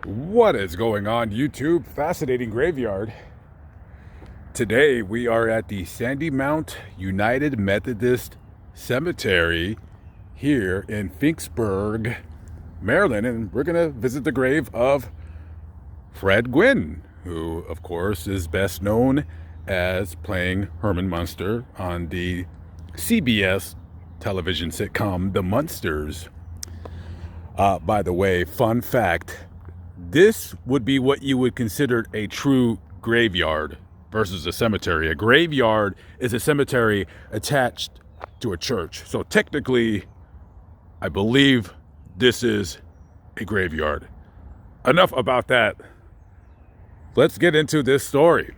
What is going on, YouTube? Fascinating graveyard. Today we are at the Sandy Mount United Methodist Cemetery here in Finksburg, Maryland, and we're gonna visit the grave of Fred Gwynne, who of course is best known as playing Herman Munster on the CBS television sitcom The Munsters. By the way, fun fact, this would be what you would consider a true graveyard versus a cemetery. A graveyard is a cemetery attached to a church. So technically, I believe this is a graveyard. Enough about that. Let's get into this story.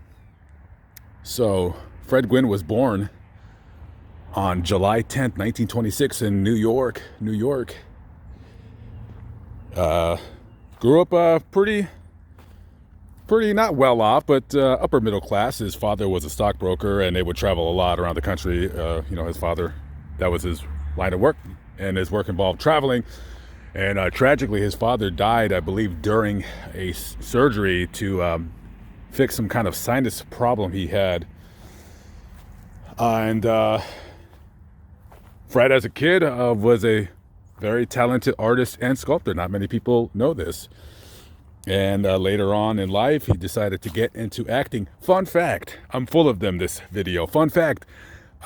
So, Fred Gwynne was born on July 10th, 1926 in New York. Grew up pretty not well off, but upper middle class. His father was a stockbroker, and they would travel a lot around the country. His father, that was his line of work, and his work involved traveling. And tragically, his father died, I believe, during a surgery to fix some kind of sinus problem he had. And Fred, as a kid, was a very talented artist and sculptor. Not many people know this. And later on in life, he decided to get into acting. Fun fact, I'm full of them this video. Fun fact,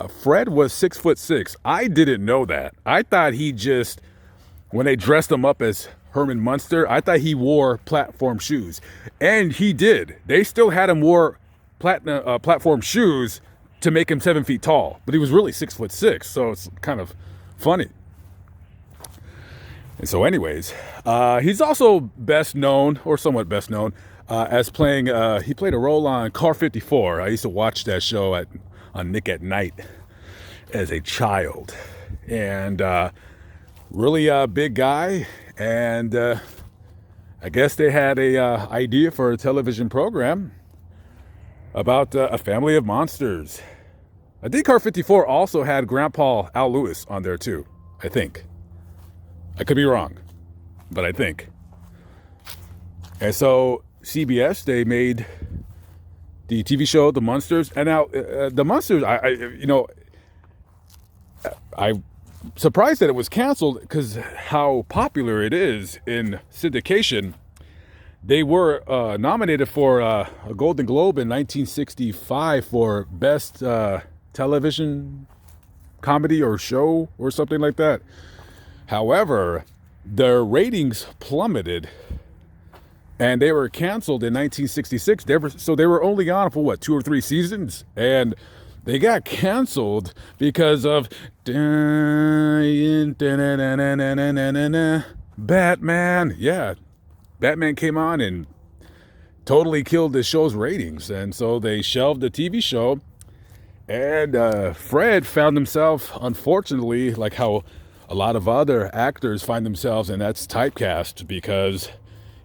Fred was 6'6". I didn't know that. I thought he just, when they dressed him up as Herman Munster, I thought he wore platform shoes. And he did. They still had him wear platform shoes to make him 7 feet tall. But he was really 6'6", so it's kind of funny. And so anyways, he's also best known, or somewhat best known, as playing, he played a role on Car 54. I used to watch that show on Nick at Night as a child. And really a big guy. And I guess they had a idea for a television program about a family of monsters. I think Car 54 also had Grandpa Al Lewis on there too, I think. I could be wrong, but I think. And so CBS, they made the TV show The Munsters, and now The Munsters, I'm surprised that it was canceled because how popular it is in syndication. They were nominated for a Golden Globe in 1965 for Best Television Comedy or Show or something like that. However, their ratings plummeted, and they were canceled in 1966. They were only on for, 2 or 3 seasons? And they got canceled because of Batman. Yeah, Batman came on and totally killed the show's ratings. And so they shelved the TV show. And Fred found himself, unfortunately, like how a lot of other actors find themselves, and that's typecast, because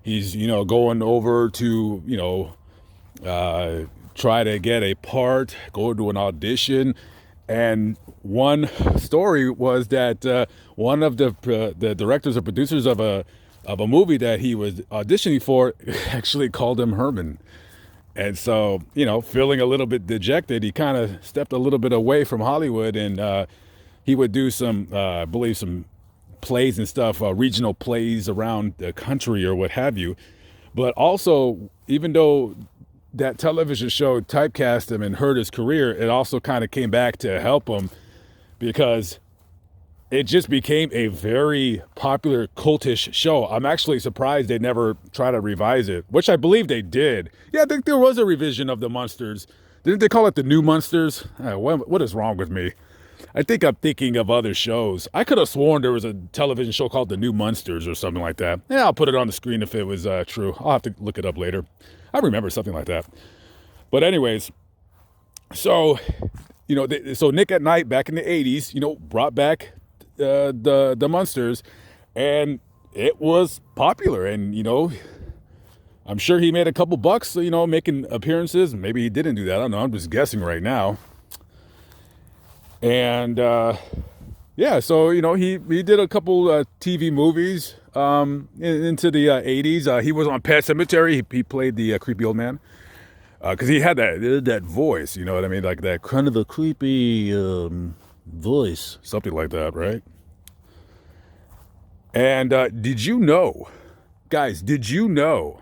he's, going over to, try to get a part, go to an audition. And one story was that one of the directors or producers of a movie that he was auditioning for actually called him Herman. And so, feeling a little bit dejected, he kind of stepped a little bit away from Hollywood, and he would do some, I believe, some plays and stuff, regional plays around the country or what have you. But also, even though that television show typecast him and hurt his career, it also kind of came back to help him, because it just became a very popular cultish show. I'm actually surprised they never tried to revise it, which I believe they did. Yeah, I think there was a revision of The Munsters. Didn't they call it The New Munsters? What is wrong with me? I think I'm thinking of other shows. I could have sworn there was a television show called The New Munsters or something like that. Yeah, I'll put it on the screen if it was true. I'll have to look it up later. I remember something like that. But anyways, so, so Nick at Night back in the 80s, brought back the Munsters, and it was popular. And, I'm sure he made a couple bucks, making appearances. Maybe he didn't do that. I don't know. I'm just guessing right now. And yeah, so he did a couple TV movies into the 80s. He was on Pet Cemetery. He played the creepy old man because he had that voice. You know what I mean? Like that kind of a creepy voice, something like that, right? And did you know, guys? Did you know?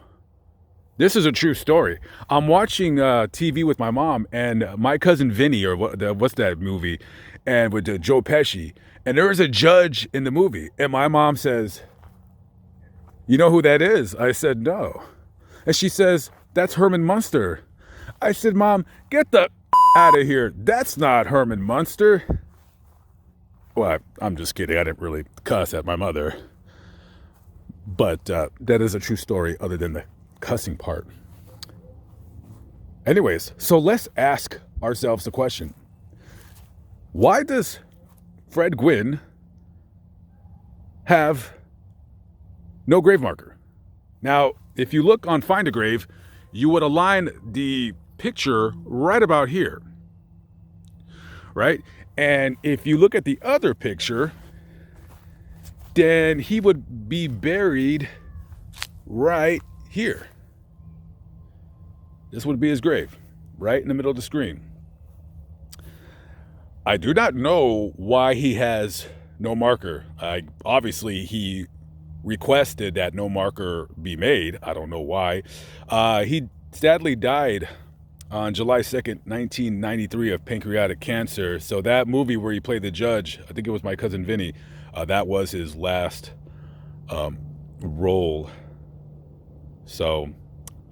This is a true story. I'm watching TV with my mom and my cousin Vinny, or what's that movie, and with Joe Pesci. And there is a judge in the movie, and my mom says, "You know who that is?" I said, "No," and she says, "That's Herman Munster." I said, "Mom, get the out of here. That's not Herman Munster." Well, I'm just kidding. I didn't really cuss at my mother, but that is a true story. Other than the cussing part. Anyways, so let's ask ourselves the question. Why does Fred Gwynne have no grave marker? Now, if you look on Find a Grave, you would align the picture right about here, right? And if you look at the other picture, then he would be buried right here. This would be his grave, right in the middle of the screen. I do not know why he has no marker. Obviously, he requested that no marker be made. I don't know why. He sadly died on July 2nd, 1993 of pancreatic cancer. So that movie where he played the judge, I think it was My Cousin Vinny, that was his last role. So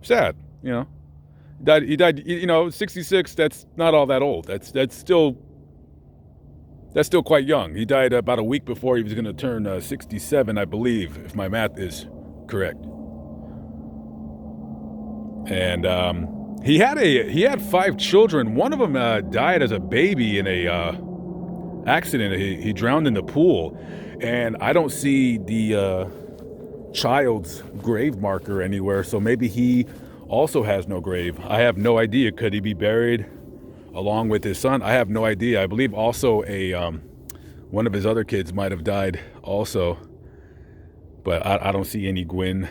sad, He died, 66. That's not all that old. That's still quite young. He died about a week before he was going to turn 67, I believe, if my math is correct. And he had 5 children. One of them died as a baby in a accident. He drowned in the pool, and I don't see the child's grave marker anywhere. So maybe he also has no grave. I have no idea. Could he be buried along with his son? I have no idea. I believe also one of his other kids might have died also, but I don't see any Gwynne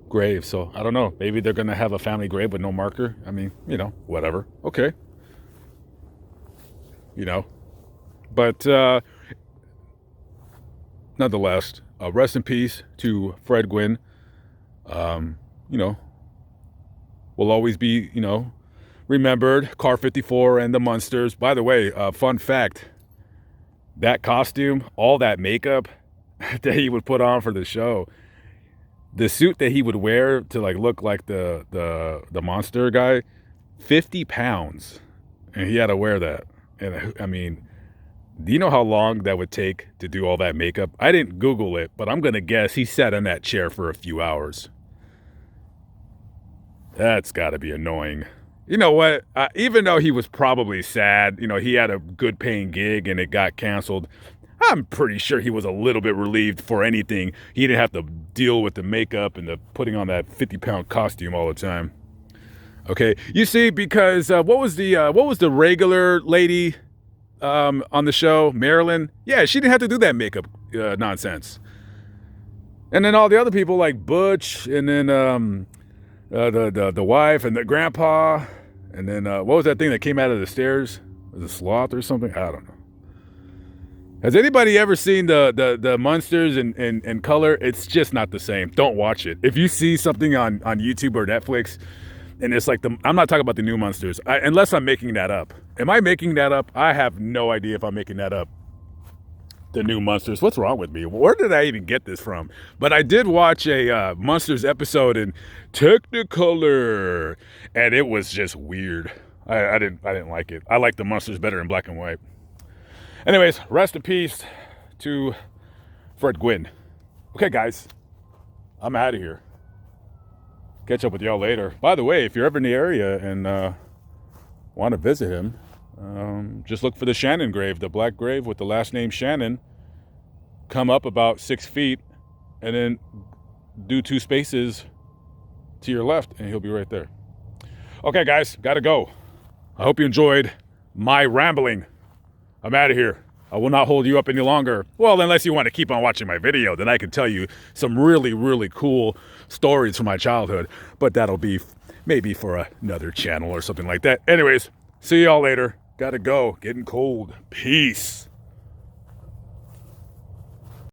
grave. So I don't know. Maybe they're gonna have a family grave with no marker. I mean, whatever. Okay. But nonetheless, rest in peace to Fred Gwynne. Will always be, remembered. Car 54 and the Munsters. By the way, fun fact, that costume, all that makeup that he would put on for the show, the suit that he would wear to look like the monster guy, 50 pounds. And he had to wear that. And I mean, do you know how long that would take to do all that makeup? I didn't Google it, but I'm going to guess he sat in that chair for a few hours. That's got to be annoying. You know what? Even though he was probably sad, he had a good paying gig and it got canceled, I'm pretty sure he was a little bit relieved for anything. He didn't have to deal with the makeup and the putting on that 50-pound costume all the time. Okay, you see, because what was the regular lady on the show, Marilyn? Yeah, she didn't have to do that makeup nonsense. And then all the other people like Butch, and then the wife and the grandpa, and then what was that thing that came out of the stairs? Was it a sloth or something? I don't know. Has anybody ever seen the Munsters in color? It's just not the same. Don't watch it. If you see something on YouTube or Netflix, and it's like I'm not talking about the new Munsters, unless I'm making that up. Am I making that up? I have no idea if I'm making that up. The new Munsters. What's wrong with me? Where did I even get this from? But I did watch a Munsters episode in Technicolor, and it was just weird. I didn't like it. I like the Munsters better in black and white. Anyways, rest in peace to Fred Gwynne. Okay, guys, I'm out of here. Catch up with y'all later. By the way, if you're ever in the area and want to visit him, just look for the Shannon grave, the black grave with the last name Shannon. Come up about 6 feet and then do 2 spaces to your left and he'll be right there. Okay, guys, gotta go. I hope you enjoyed my rambling. I'm out of here. I will not hold you up any longer. Well, unless you want to keep on watching my video, then I can tell you some really, really cool stories from my childhood. But that'll be maybe for another channel or something like that. Anyways, see y'all later. Gotta go. Getting cold. Peace.